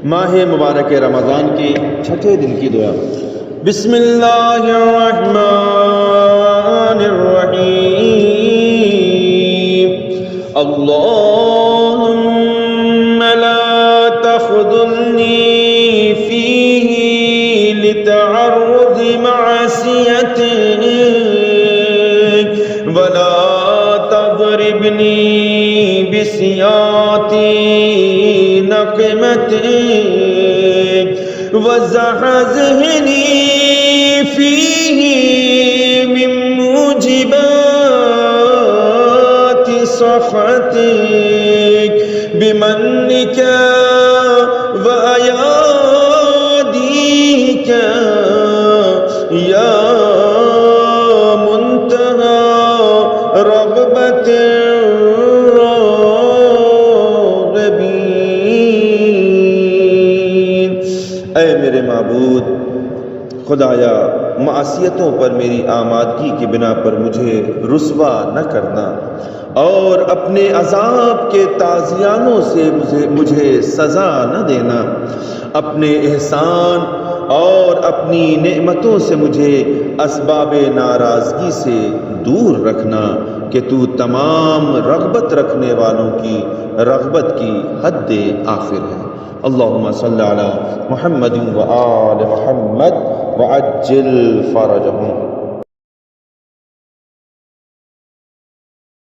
माह मुबारक रमज़ान के छठे दिन की दुआ। बिस्मिल्लाहिर्रहमानिर्रहीम। अल्लाहुम्मा ला तख़्ज़ुलनी फ़ीही लितअर्रुज़ि मअसियतिक वला तज़रिबनी बिसियाती नक़मतिक वज़हज़िहनी फ़ीही मिन मूजिबाति सख़तिक बिमन्निका व अयादीका या मुंतहा रग़बतिर राग़िबीन। ऐ मेरे माबूद, खुदाया मासियतों पर मेरी आमादगी की बिना पर मुझे रुस्वा न करना और अपने अजाब के ताज़ियानों से मुझे सज़ा न देना। अपने एहसान और अपनी नेमतों से मुझे असबाबे नाराज़गी से दूर रखना कि तू तमाम रग़बत रखने वालों की रग़बत की हद आखिर है। अल्लाहुम्मा सल्ली अला मुहम्मदिन व आल मुहम्मद व अज्जिल फरजहुम।